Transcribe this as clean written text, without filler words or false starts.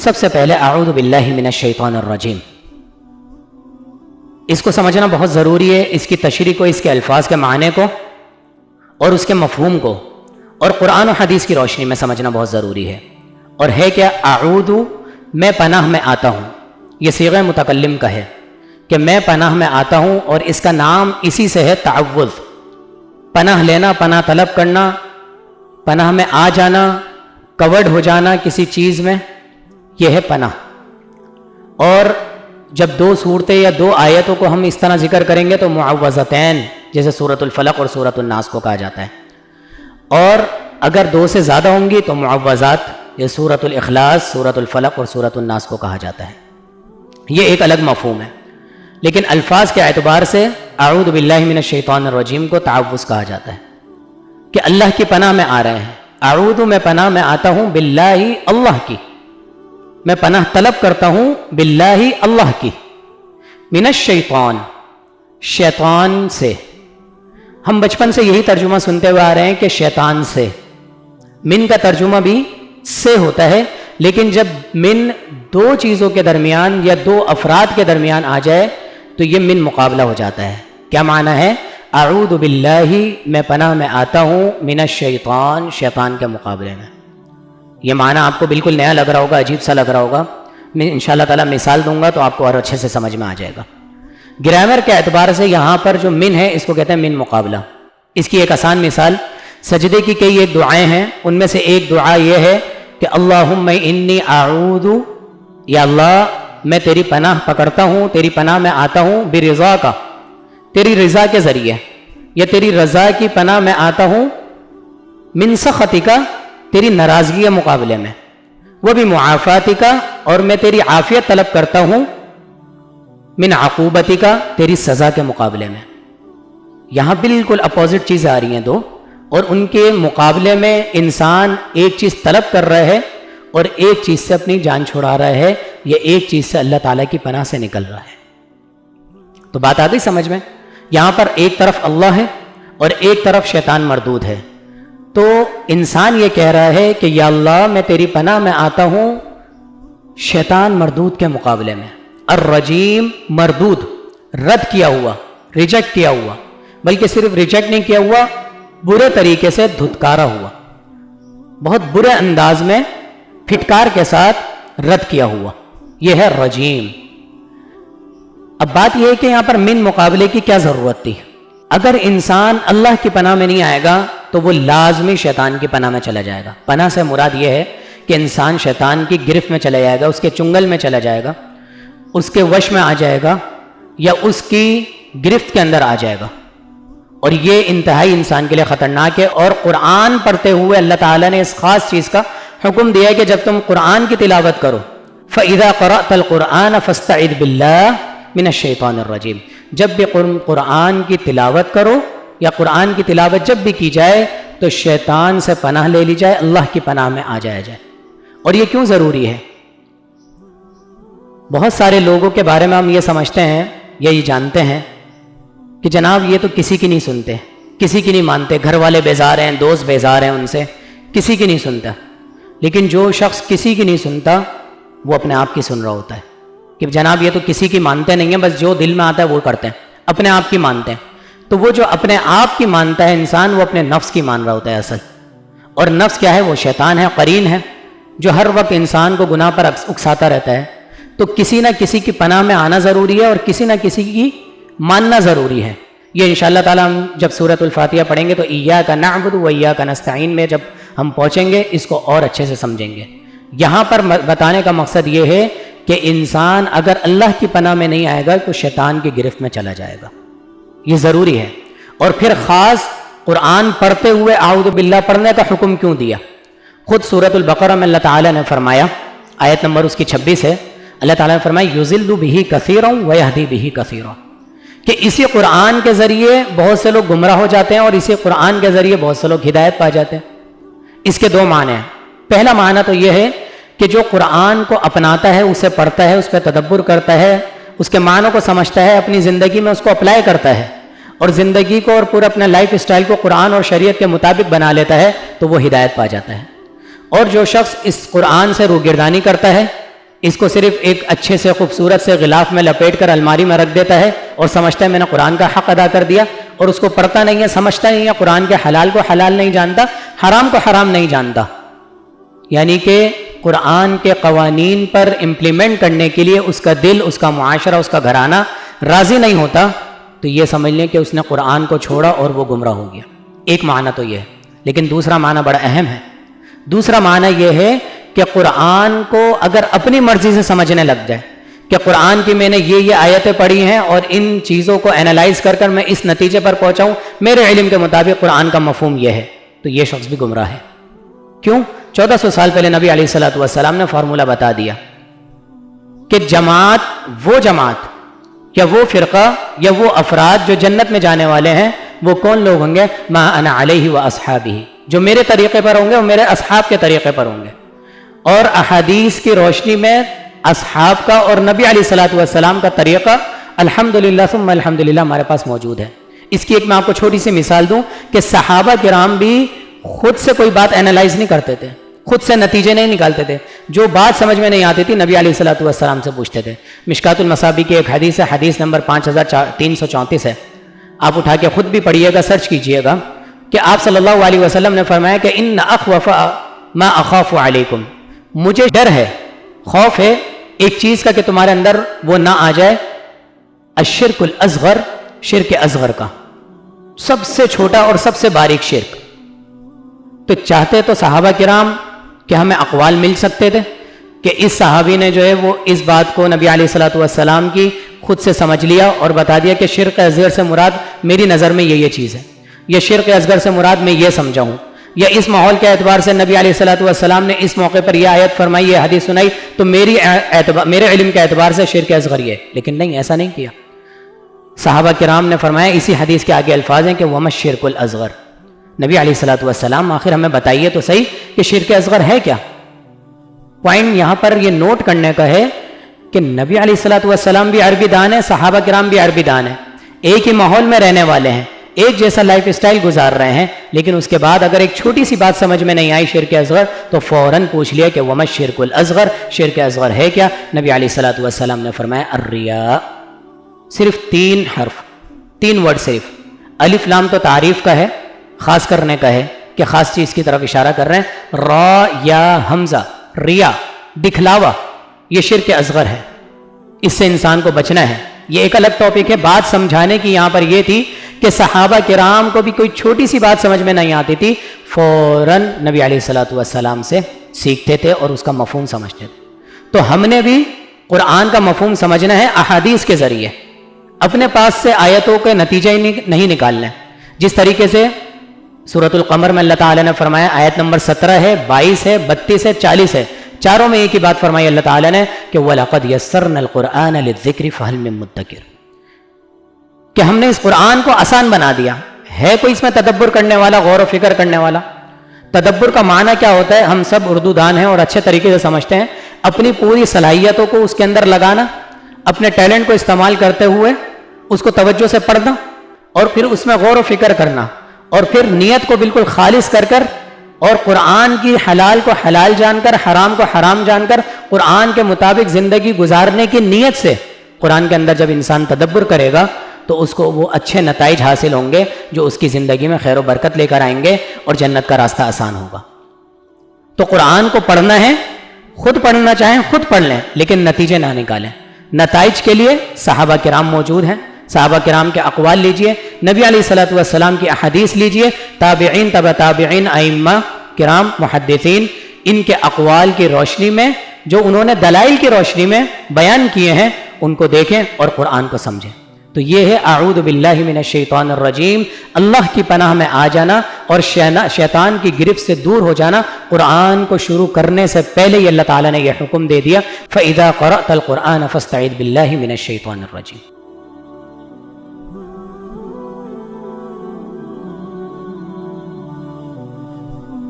سب سے پہلے اعوذ باللہ من الشیطان الرجیم، اس کو سمجھنا بہت ضروری ہے، اس کی تشریح کو، اس کے الفاظ کے معنی کو اور اس کے مفہوم کو اور قرآن و حدیث کی روشنی میں سمجھنا بہت ضروری ہے۔ اور ہے کیا؟ اعوذ، میں پناہ میں آتا ہوں، یہ صیغہ متکلم کا ہے کہ میں پناہ میں آتا ہوں، اور اس کا نام اسی سے ہے تعوذ، پناہ لینا، پناہ طلب کرنا، پناہ میں آ جانا، کورڈ ہو جانا کسی چیز میں، یہ ہے پناہ۔ اور جب دو صورتیں یا دو آیتوں کو ہم اس طرح ذکر کریں گے تو معوذتین، جیسے سورۃ الفلق اور سورۃ الناس کو کہا جاتا ہے، اور اگر دو سے زیادہ ہوں گی تو معوذات، یہ سورۃ الاخلاص، سورۃ الفلق اور سورۃ الناس کو کہا جاتا ہے۔ یہ ایک الگ مفہوم ہے، لیکن الفاظ کے اعتبار سے اعوذ باللہ من الشیطان الرجیم کو تعوذ کہا جاتا ہے کہ اللہ کی پناہ میں آ رہے ہیں۔ اعوذ، میں پناہ میں آتا ہوں، باللہ، اللہ کی، میں پناہ طلب کرتا ہوں باللہ، اللہ کی، من الشیطان، شیطان سے۔ ہم بچپن سے یہی ترجمہ سنتے ہوئے آ رہے ہیں کہ شیطان سے، من کا ترجمہ بھی سے ہوتا ہے، لیکن جب من دو چیزوں کے درمیان یا دو افراد کے درمیان آ جائے تو یہ من مقابلہ ہو جاتا ہے۔ کیا معنی ہے؟ اعوذ باللہ، میں پناہ میں آتا ہوں، من الشیطان، شیطان کے مقابلے میں۔ یہ معنی آپ کو بالکل نیا لگ رہا ہوگا، عجیب سا لگ رہا ہوگا، میں انشاءاللہ تعالیٰ مثال دوں گا تو آپ کو اور اچھے سے سمجھ میں آ جائے گا۔ گرامر کے اعتبار سے یہاں پر جو من ہے اس کو کہتے ہیں من مقابلہ۔ اس کی ایک آسان مثال، سجدے کی کئی ایک دعائیں ہیں، ان میں سے ایک دعا یہ ہے کہ اللہم انی اعوذ، یا اللہ میں تیری پناہ پکڑتا ہوں، تیری پناہ میں آتا ہوں، برضا کا، تیری رضا کے ذریعے، یا تیری رضا کی پناہ میں آتا ہوں، من سخطی کا، تیری ناراضگی کے مقابلے میں، وہ بھی معافاتی کا، اور میں تیری عافیت طلب کرتا ہوں، من عقوبتی کا، تیری سزا کے مقابلے میں۔ یہاں بالکل اپوزٹ چیزیں آ رہی ہیں دو، اور ان کے مقابلے میں انسان ایک چیز طلب کر رہا ہے اور ایک چیز سے اپنی جان چھڑا رہا ہے، یا ایک چیز سے اللہ تعالیٰ کی پناہ سے نکل رہا ہے۔ تو بات آ گئی سمجھ میں؟ یہاں پر ایک طرف اللہ ہے اور ایک طرف شیطان مردود ہے، تو انسان یہ کہہ رہا ہے کہ یا اللہ میں تیری پناہ میں آتا ہوں شیطان مردود کے مقابلے میں۔ الرجیم، مردود، رد کیا ہوا، ریجیکٹ کیا ہوا، بلکہ صرف ریجیکٹ نہیں کیا ہوا، برے طریقے سے دھتکارا ہوا، بہت برے انداز میں پھٹکار کے ساتھ رد کیا ہوا، یہ ہے رجیم۔ اب بات یہ ہے کہ یہاں پر من مقابلے کی کیا ضرورت تھی؟ اگر انسان اللہ کی پناہ میں نہیں آئے گا تو وہ لازمی شیطان کی پناہ میں چلا جائے گا۔ پناہ سے مراد یہ ہے کہ انسان شیطان کی گرفت میں چلا جائے گا، اس کے چنگل میں چلا جائے گا، اس کے وش میں آ جائے گا، یا اس کی گرفت کے اندر آ جائے گا، اور یہ انتہائی انسان کے لیے خطرناک ہے۔ اور قرآن پڑھتے ہوئے اللہ تعالیٰ نے اس خاص چیز کا حکم دیا ہے کہ جب تم قرآن کی تلاوت کرو، فَإِذَا قَرَأْتَ الْقُرْآنَ فَاسْتَعِذْ بِاللَّهِ مِنَ الشَّيْطَانِ الرَّجِيمِ، جب بھی قرآن کی تلاوت کرو یا قرآن کی تلاوت جب بھی کی جائے تو شیطان سے پناہ لے لی جائے، اللہ کی پناہ میں آ جایا جائے۔ اور یہ کیوں ضروری ہے؟ بہت سارے لوگوں کے بارے میں ہم یہ سمجھتے ہیں یا یہ جانتے ہیں کہ جناب یہ تو کسی کی نہیں سنتے، کسی کی نہیں مانتے، گھر والے بیزار ہیں، دوست بیزار ہیں ان سے، کسی کی نہیں سنتا۔ لیکن جو شخص کسی کی نہیں سنتا وہ اپنے آپ کی سن رہا ہوتا ہے کہ جناب یہ تو کسی کی مانتے نہیں ہیں، بس جو دل میں آتا ہے وہ کرتے ہیں، اپنے آپ کی مانتے ہیں۔ تو وہ جو اپنے آپ کی مانتا ہے انسان، وہ اپنے نفس کی مان رہا ہوتا ہے اصل۔ اور نفس کیا ہے؟ وہ شیطان ہے، قرین ہے، جو ہر وقت انسان کو گناہ پر اکساتا رہتا ہے۔ تو کسی نہ کسی کی پناہ میں آنا ضروری ہے اور کسی نہ کسی کی ماننا ضروری ہے۔ یہ انشاءاللہ تعالیٰ ہم جب سورۃ الفاتحہ پڑھیں گے تو ایاک نعبد و ایاک نستعین میں جب ہم پہنچیں گے اس کو اور اچھے سے سمجھیں گے۔ یہاں پر بتانے کا مقصد یہ ہے کہ انسان اگر اللہ کی پناہ میں نہیں آئے گا تو شیطان کی گرفت میں چلا جائے گا، یہ ضروری ہے۔ اور پھر خاص قرآن پڑھتے ہوئے اعوذ باللہ پڑھنے کا حکم کیوں دیا؟ خود سورۃ البقرہ میں اللہ تعالیٰ نے فرمایا، آیت نمبر اس کی 26 ہے، اللہ تعالیٰ نے فرمایا یضل بہ کثیرا ویہدی بہ کثیرا، کہ اسی قرآن کے ذریعے بہت سے لوگ گمراہ ہو جاتے ہیں اور اسی قرآن کے ذریعے بہت سے لوگ ہدایت پا جاتے ہیں۔ اس کے دو معنی ہیں۔ پہلا معنی تو یہ ہے کہ جو قرآن کو اپناتا ہے، اسے پڑھتا ہے، اس پہ تدبر کرتا ہے، اس کے معنی کو سمجھتا ہے، اپنی زندگی میں اس کو اپلائی کرتا ہے اور زندگی کو اور پورا اپنا لائف اسٹائل کو قرآن اور شریعت کے مطابق بنا لیتا ہے تو وہ ہدایت پا جاتا ہے۔ اور جو شخص اس قرآن سے روگردانی کرتا ہے، اس کو صرف ایک اچھے سے خوبصورت سے غلاف میں لپیٹ کر الماری میں رکھ دیتا ہے اور سمجھتا ہے میں نے قرآن کا حق ادا کر دیا، اور اس کو پڑھتا نہیں ہے، سمجھتا نہیں ہے، قرآن کے حلال کو حلال نہیں جانتا، حرام کو حرام نہیں جانتا، یعنی کہ قرآن کے قوانین پر امپلیمنٹ کرنے کے لیے اس کا دل، اس کا معاشرہ، اس کا گھرانہ راضی نہیں ہوتا، تو یہ سمجھ لیں کہ اس نے قرآن کو چھوڑا اور وہ گمراہ ہو گیا۔ ایک معنی تو یہ ہے، لیکن دوسرا معنی بڑا اہم ہے۔ دوسرا معنی یہ ہے کہ قرآن کو اگر اپنی مرضی سے سمجھنے لگ جائے کہ قرآن کی میں نے یہ آیتیں پڑھی ہیں اور ان چیزوں کو اینالائز کر کر میں اس نتیجے پر پہنچاؤں، میرے علم کے مطابق قرآن کا مفہوم یہ ہے، تو یہ شخص بھی گمراہ ہے۔ کیوں؟ 1400 سال پہلے نبی علیہ الصلوۃ والسلام نے فارمولہ بتا دیا کہ جماعت یا وہ فرقہ یا وہ افراد جو جنت میں جانے والے ہیں وہ کون لوگ ہوں گے؟ ما انا علیہ و اصحابہ، جو میرے طریقے پر ہوں گے اور میرے اصحاب کے طریقے پر ہوں گے۔ اور احادیث کی روشنی میں اصحاب کا اور نبی علیہ الصلوۃ والسلام کا طریقہ الحمدللہ ثم الحمدللہ ہمارے پاس موجود ہے۔ اس کی ایک میں آپ کو چھوٹی سی مثال دوں کہ صحابہ کرام بھی خود سے کوئی بات اینالائز نہیں کرتے تھے، خود سے نتیجے نہیں نکالتے تھے، جو بات سمجھ میں نہیں آتی تھی نبی علیہ الصلوۃ والسلام سے پوچھتے تھے۔ مشکات المصابیح کی ایک حدیث ہے، حدیث نمبر 5334 ہے، آپ اٹھا کے خود بھی پڑھیے گا، سرچ کیجئے گا، کہ آپ صلی اللہ علیہ وسلم نے فرمایا کہ ان اخوف ما اخاف علیکم، مجھے ڈر ہے، خوف ہے ایک چیز کا کہ تمہارے اندر وہ نہ آ جائے، الشرک الاصغر، شرک اصغر کا، سب سے چھوٹا اور سب سے باریک شرک۔ تو چاہتے تو صحابہ کرام کہ ہمیں اقوال مل سکتے تھے کہ اس صحابی نے جو ہے وہ اس بات کو نبی علیہ الصلوۃ والسلام کی خود سے سمجھ لیا اور بتا دیا کہ شرک اصغر سے مراد میری نظر میں یہ چیز ہے، یا شرک اصغر سے مراد میں یہ سمجھا ہوں، یا اس ماحول کے اعتبار سے نبی علیہ الصلوۃ والسلام نے اس موقع پر یہ آیت فرمائی، یہ حدیث سنائی، تو میرے علم کے اعتبار سے شرک اصغر یہ، لیکن نہیں، ایسا نہیں کیا۔ صحابہ کرام نے فرمایا، اسی حدیث کے آگے الفاظ ہیں کہ وَمَا الشِّرْكُ الْأَصْغَرُ، نبی علیہ الصلوۃ والسلام آخر ہمیں بتائیے تو صحیح کہ شرک اصغر ہے کیا۔ پوائنٹ یہاں پر یہ نوٹ کرنے کا ہے کہ نبی علیہ الصلوۃ والسلام بھی عربی دان ہے، صحابہ کرام بھی عربی دان ہیں، ایک ہی ماحول میں رہنے والے ہیں، ایک جیسا لائف اسٹائل گزار رہے ہیں، لیکن اس کے بعد اگر ایک چھوٹی سی بات سمجھ میں نہیں آئی شرک اصغر تو فوراً پوچھ لیا کہ وَمَا الشِّرْكُ الْأَصْغَرُ، شرک اصغر ہے کیا؟ نبی علیہ الصلوۃ والسلام نے فرمایا الرِّیَاء، صرف 3 حرف، 3 ورڈ صرف، الف لام تو تعریف کا ہے، خاص کرنے کا ہے کہ خاص چیز کی طرف اشارہ کر رہے ہیں، را یا حمزہ، ریا، دکھلاوا، یہ شرک اصغر ہے، اس سے انسان کو بچنا ہے۔ یہ ایک الگ ٹاپک ہے، بات سمجھانے کی یہاں پر یہ تھی کہ صحابہ کرام کو بھی کوئی چھوٹی سی بات سمجھ میں نہیں آتی تھی، فوراً نبی علیہ الصلوۃ والسلام سے سیکھتے تھے اور اس کا مفہوم سمجھتے تھے۔ تو ہم نے بھی قرآن کا مفہوم سمجھنا ہے احادیث کے ذریعے، اپنے پاس سے آیتوں کے نتیجے نہیں نکالنے۔ جس طریقے سے سورۃ القمر میں اللہ تعالیٰ نے فرمایا، آیت نمبر 17 ہے، 22 ہے، 32 ہے، 40 ہے، چاروں میں ایک ہی بات فرمائی اللہ تعالیٰ نے کہ وَلَقَدْ يَسَّرْنَا الْقُرْآنَ لِلذِّكْرِ فَهَلْ مِن مُدَّكِرٍ، کہ ہم نے اس قرآن کو آسان بنا دیا۔ ہے کوئی اس میں تدبر کرنے والا، غور و فکر کرنے والا؟ تدبر کا معنی کیا ہوتا ہے؟ ہم سب اردو دان ہیں اور اچھے طریقے سے سمجھتے ہیں، اپنی پوری صلاحیتوں کو اس کے اندر لگانا، اپنے ٹیلنٹ کو استعمال کرتے ہوئے اس کو توجہ سے پڑھنا اور پھر اس میں غور و فکر کرنا، اور پھر نیت کو بالکل خالص کر کر اور قرآن کی حلال کو حلال جان کر، حرام کو حرام جان کر قرآن کے مطابق زندگی گزارنے کی نیت سے قرآن کے اندر جب انسان تدبر کرے گا تو اس کو وہ اچھے نتائج حاصل ہوں گے جو اس کی زندگی میں خیر و برکت لے کر آئیں گے اور جنت کا راستہ آسان ہوگا۔ تو قرآن کو پڑھنا ہے، خود پڑھنا چاہیں خود پڑھ لیں، لیکن نتیجے نہ نکالیں۔ نتائج کے لیے صحابہ کرام موجود ہیں، صحابہ کرام کے اقوال لیجئے، نبی علیہ الصلوۃ والسلام کی احادیث لیجئے، تابعین، تبع تابعین، ائمہ کرام، محدثین، ان کے اقوال کی روشنی میں جو انہوں نے دلائل کی روشنی میں بیان کیے ہیں ان کو دیکھیں اور قرآن کو سمجھیں۔ تو یہ ہے اعوذ باللہ من الشیطان الرجیم، اللہ کی پناہ میں آ جانا اور شیطان کی گرفت سے دور ہو جانا۔ قرآن کو شروع کرنے سے پہلے ہی اللہ تعالیٰ نے یہ حکم دے دیا، فَإِذَا قَرَأْتَ الْقُرْآنَ فَاسْتَعِذْ بِاللَّهِ مِنَ الشَّيْطَانِ الرَّجِيمِ۔